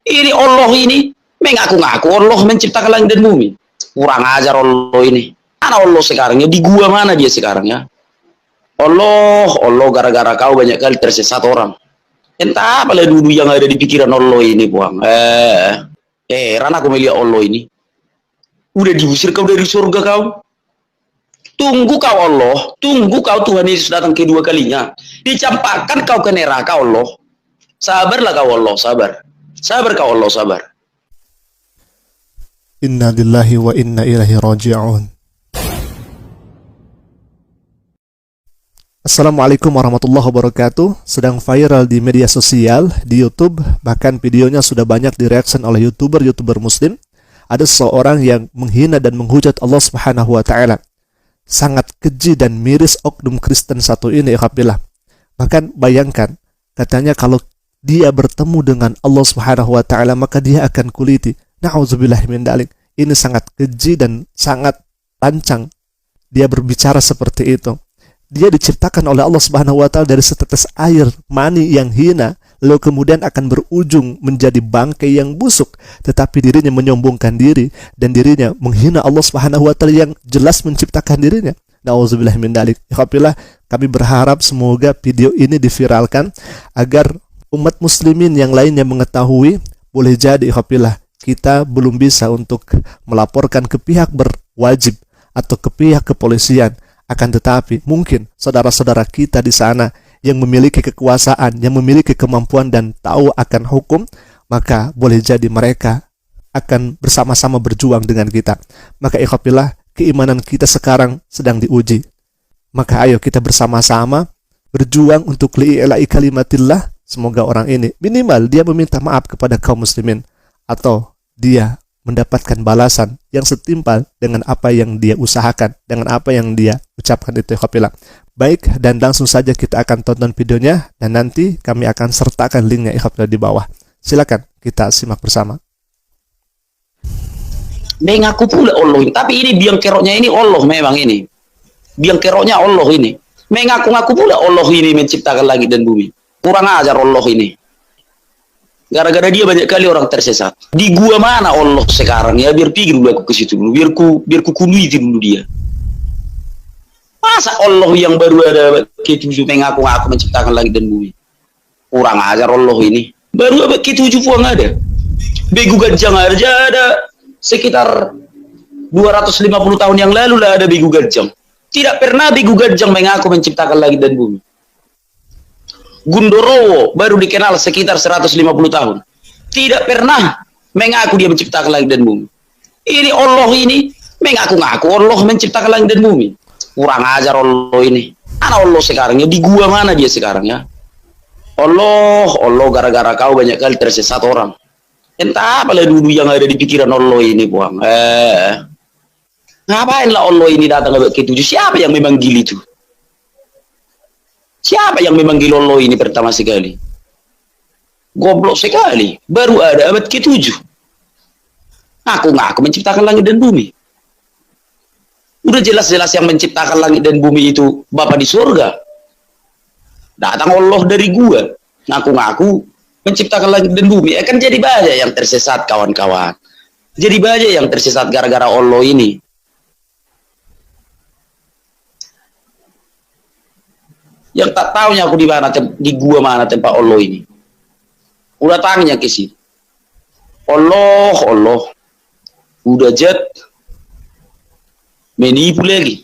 Ini Allah ini mengaku-ngaku Allah menciptakan langit dan bumi. Kurang ajar Allah ini. Mana Allah sekarang ya? Di gua mana dia sekarang ya? Allah gara-gara kau banyak kali tersesat orang. Entah apa lah dulu yang ada di pikiran Allah ini, buang. Heran aku melihat Allah ini. Udah diusir kau dari surga kau. Tunggu kau Allah, tunggu kau Tuhan Yesus datang kedua kalinya. Dicampakkan kau ke neraka Allah. Sabarlah kau Allah, sabar. Sabar kau Allah, sabar. Inna lillahi wa inna ilaihi raji'un. Assalamualaikum warahmatullahi wabarakatuh. Sedang viral di media sosial, di YouTube, bahkan videonya sudah banyak direaction oleh YouTuber muslim. Ada seseorang yang menghina dan menghujat Allah Subhanahu wa taala. Sangat keji dan miris oknum Kristen satu ini, ikhwatillah. Bahkan bayangkan, katanya kalau dia bertemu dengan Allah Subhanahu wa taala maka dia akan kuliti. Na'udzubillah min dzalik. Ini sangat keji dan sangat lancang dia berbicara seperti itu. Dia diciptakan oleh Allah Subhanahu wa taala dari setetes air mani yang hina, lalu kemudian akan berujung menjadi bangkai yang busuk, tetapi dirinya menyombongkan diri dan dirinya menghina Allah Subhanahu wa taala yang jelas menciptakan dirinya. Nauzubillah min dzalik. Ikhwillah, kami berharap semoga video ini diviralkan agar umat muslimin yang lainnya mengetahui. Boleh jadi ikhwillah kita belum bisa untuk melaporkan ke pihak berwajib atau ke pihak kepolisian. Akan tetapi mungkin saudara-saudara kita di sana yang memiliki kekuasaan, yang memiliki kemampuan dan tahu akan hukum, maka boleh jadi mereka akan bersama-sama berjuang dengan kita. Maka ikhwillah, keimanan kita sekarang sedang diuji. Maka ayo kita bersama-sama berjuang untuk li'ila'i kalimatillah. Semoga orang ini minimal dia meminta maaf kepada kaum muslimin, atau dia mendapatkan balasan yang setimpal dengan apa yang dia usahakan, dengan apa yang dia ucapkan itu, ikhwillah. Baik, dan langsung saja kita akan tonton videonya dan nanti kami akan sertakan linknya, ikhwillah, di bawah. Silakan kita simak bersama. Mengaku pula Allah ini, tapi ini biang keroknya ini Allah memang ini. Biang keroknya Allah ini. Mengaku-ngaku pula Allah ini menciptakan langit dan bumi. Kurang ajar Allah ini. Gara-gara dia banyak kali orang tersesat. Di gua mana Allah sekarang ya? Biar pikir dulu aku ke situ dulu. Biar ku kunuiti dulu dia. Masa Allah yang baru ada ketujuh mengaku-ngaku menciptakan langit dan bumi? Kurang ajar Allah ini. Baru abad ketujuh puang ada. Begu gajang aja ada sekitar 250 tahun yang lalu lah ada begu gajang. Tidak pernah begu gajang mengaku menciptakan langit dan bumi. Gundorowo baru dikenal sekitar 150 tahun. Tidak pernah mengaku dia menciptakan langit dan bumi. Ini Allah ini mengaku-ngaku Allah menciptakan langit dan bumi. Kurang ajar Allah ini. Mana Allah sekarang ya? Di gua mana dia sekarang ya? Allah gara-gara kau banyak kali tersesat orang. Entah apalah dulu yang ada di pikiran Allah ini, buang. Ngapainlah Allah ini datang ke tujuh? Siapa yang memanggil itu? Siapa yang memanggil Allah ini pertama sekali? Goblok sekali. Baru ada abad ke-7. Ngaku-ngaku menciptakan langit dan bumi. Udah jelas-jelas yang menciptakan langit dan bumi itu Bapa di surga. Datang Allah dari gua. Ngaku-ngaku menciptakan langit dan bumi. Akan jadi banyak yang tersesat, kawan-kawan. Jadi banyak yang tersesat gara-gara Allah ini. Yang tak tahunya aku di mana, di gua mana tempat Allah ini. Udah tanya ke sini. Allah. Udah jet. Menipu lagi.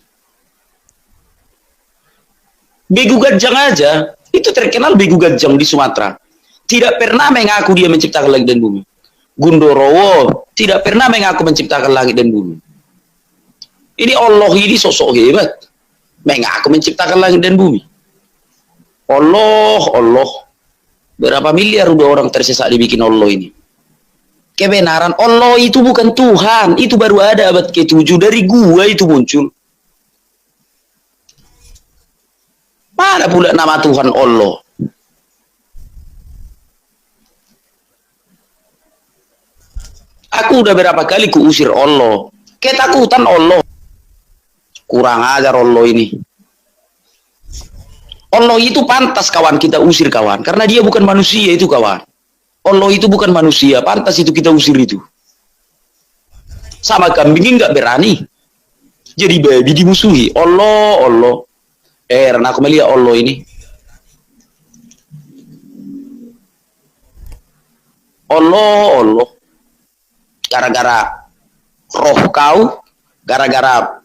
Begu gajang aja. Itu terkenal begu gajang di Sumatera. Tidak pernah mengaku dia menciptakan langit dan bumi. Gundorowo tidak pernah mengaku menciptakan langit dan bumi. Ini Allah ini sosok hebat. Mengaku menciptakan langit dan bumi. Allah. Berapa miliar udah orang tersesat dibikin Allah ini. Kebenaran Allah itu bukan Tuhan. Itu baru ada abad ke-7. Dari gua itu muncul. Mana pula nama Tuhan Allah? Aku udah berapa kali kuusir Allah. Ketakutan Allah. Kurang ajar Allah ini. Allah itu pantas kawan kita usir kawan, karena dia bukan manusia itu kawan. Allah itu bukan manusia, pantas itu kita usir itu. Sama kambing nggak berani. Jadi babi dimusuhi. Allah, Allah. Karena aku melihat Allah ini. Allah, Allah. Gara-gara roh kau, gara-gara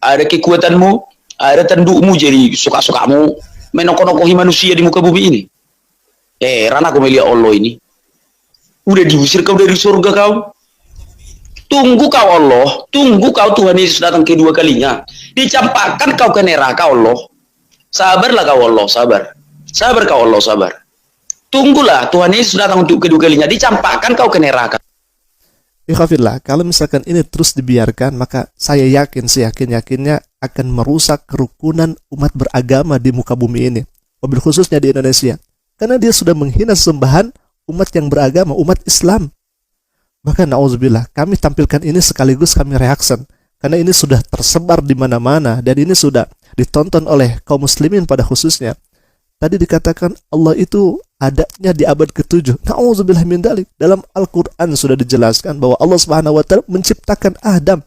ada kekuatanmu, ada tandukmu, jadi suka-sukamu menokok-nokohi manusia di muka bumi ini. Karena aku melihat Allah ini. Udah diusir kau dari surga kau. Tunggu kau Allah, tunggu kau Tuhan Yesus datang kedua kalinya. Dicampakkan kau ke neraka Allah. Sabarlah kau Allah, sabar. Sabar kau Allah, sabar. Tunggulah Tuhan Yesus datang untuk kedua kalinya. Dicampakkan kau ke neraka. Ikhwafillah, kalau misalkan ini terus dibiarkan, maka saya yakin, seyakin-yakinnya akan merusak kerukunan umat beragama di muka bumi ini. Wabil khususnya di Indonesia. Karena dia sudah menghina sembahan umat yang beragama, umat Islam. Bahkan na'udzubillah, kami tampilkan ini sekaligus kami reaction. Karena ini sudah tersebar di mana-mana dan ini sudah ditonton oleh kaum muslimin pada khususnya. Tadi dikatakan Allah itu adanya di abad ke-7. Na'udzubillah min dzalik. Dalam Al-Qur'an sudah dijelaskan bahwa Allah Subhanahu wa taala menciptakan Adam.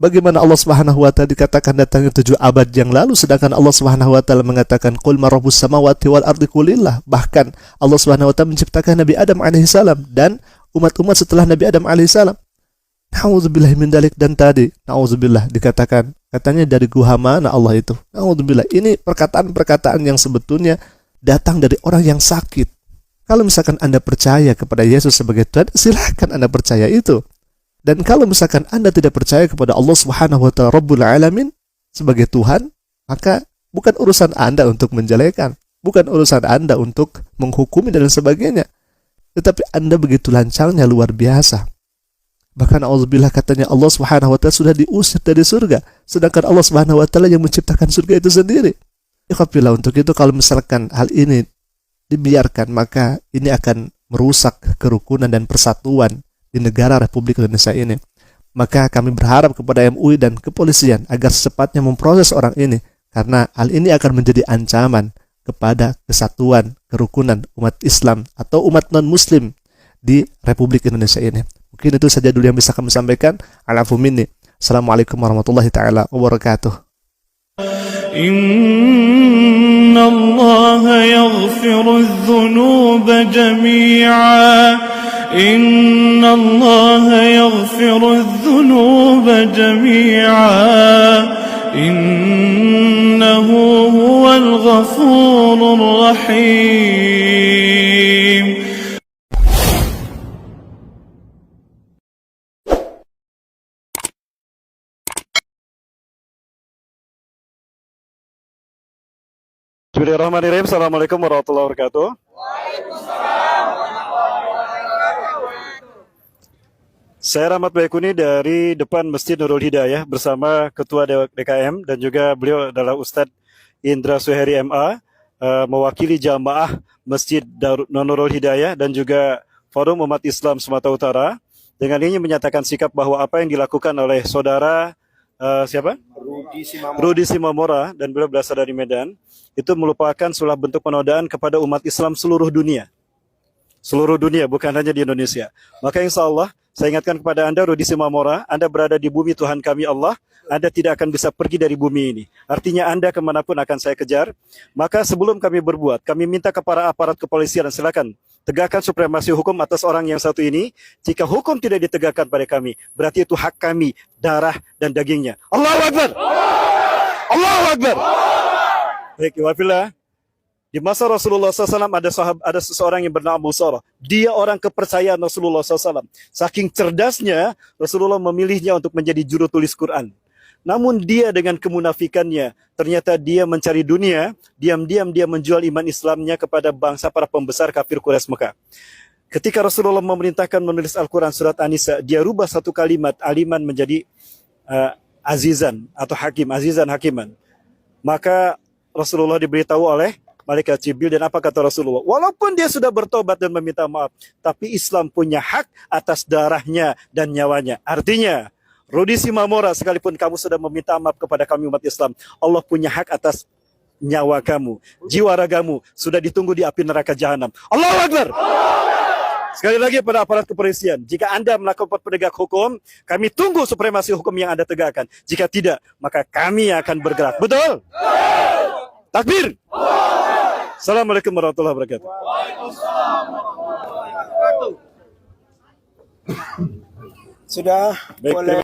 Bagaimana Allah Subhanahu wa taala dikatakan datangnya 7 abad yang lalu, sedangkan Allah Subhanahu wa taala mengatakan qul man rabbus samawati wal ardi qulillah. Bahkan Allah Subhanahu wa taala menciptakan Nabi Adam alaihissalam dan umat-umat setelah Nabi Adam alaihissalam. Na'udzubillah min dzalik. Dan tadi na'udzubillah dikatakan katanya dari gua mana Allah itu. Na'udzubillah. Ini perkataan-perkataan yang sebetulnya datang dari orang yang sakit. Kalau misalkan Anda percaya kepada Yesus sebagai Tuhan, silahkan Anda percaya itu. Dan kalau misalkan Anda tidak percaya kepada Allah Subhanahu wa taala Rabbul Alamin sebagai Tuhan, maka bukan urusan Anda untuk menjelekan, bukan urusan Anda untuk menghukumi dan sebagainya. Tetapi Anda begitu lancangnya luar biasa. Bahkan auzubillah katanya Allah Subhanahu wa taala sudah diusir dari surga, sedangkan Allah Subhanahu wa taala yang menciptakan surga itu sendiri. Ikhwafillah, untuk itu kalau misalkan hal ini dibiarkan, maka ini akan merusak kerukunan dan persatuan di negara Republik Indonesia ini. Maka kami berharap kepada MUI dan kepolisian agar secepatnya memproses orang ini, karena hal ini akan menjadi ancaman kepada kesatuan kerukunan umat Islam atau umat non-muslim di Republik Indonesia ini. Mungkin itu saja dulu yang bisa kami sampaikan. Alafu minni. Assalamualaikum warahmatullahi taala wabarakatuh. Inna Allah yaghfiru adh-dhunuba jami'a. Inna Allah yaghfiru adh-dhunuba jami'a. Innahu huwal ghafurur rahim. Bismillahirrahmanirrahim. Assalamualaikum warahmatullahi wabarakatuh. Saya Rahmat Baikuni dari depan Masjid Nurul Hidayah bersama Ketua DKM dan juga beliau adalah Ustadz Indra Suheri MA, mewakili jamaah Masjid Nurul Hidayah dan juga Forum Umat Islam Sumatera Utara, dengan ini menyatakan sikap bahwa apa yang dilakukan oleh saudara siapa? Rudi Simamora, dan beliau berasal dari Medan, itu merupakan sebuah bentuk penodaan kepada umat Islam seluruh dunia. Seluruh dunia, bukan hanya di Indonesia. Maka insya Allah, saya ingatkan kepada Anda, Rudi Simamora, Anda berada di bumi Tuhan kami Allah, Anda tidak akan bisa pergi dari bumi ini. Artinya Anda kemanapun akan saya kejar. Maka sebelum kami berbuat, kami minta kepada aparat kepolisian, silakan tegakkan supremasi hukum atas orang yang satu ini. Jika hukum tidak ditegakkan pada kami, berarti itu hak kami, darah dan dagingnya. Allahu Akbar! Allahu Akbar! Baik, wafillah. Di masa Rasulullah SAW ada seseorang yang bernama Abu Sarah. Dia orang kepercayaan Rasulullah SAW. Saking cerdasnya, Rasulullah memilihnya untuk menjadi juru tulis Quran. Namun dia dengan kemunafikannya, ternyata dia mencari dunia, diam-diam dia menjual iman Islamnya kepada bangsa para pembesar kafir Quraisy Mekah. Ketika Rasulullah memerintahkan menulis Al-Quran surat An-Nisa, dia rubah satu kalimat aliman menjadi azizan atau hakim, azizan hakiman. Maka Rasulullah diberitahu oleh malaikat Jibril, dan apa kata Rasulullah? Walaupun dia sudah bertobat dan meminta maaf, tapi Islam punya hak atas darahnya dan nyawanya. Artinya, Rudi Simamora, sekalipun kamu sudah meminta maaf kepada kami umat Islam, Allah punya hak atas nyawa kamu, jiwa ragamu sudah ditunggu di api neraka jahanam. Allahu Akbar. Sekali lagi pada aparat kepolisian, jika Anda melakukan penegak hukum, kami tunggu supremasi hukum yang Anda tegakkan. Jika tidak, maka kami akan bergerak. Betul? Takbir. Assalamualaikum warahmatullahi wabarakatuh. Sudah Baik, boleh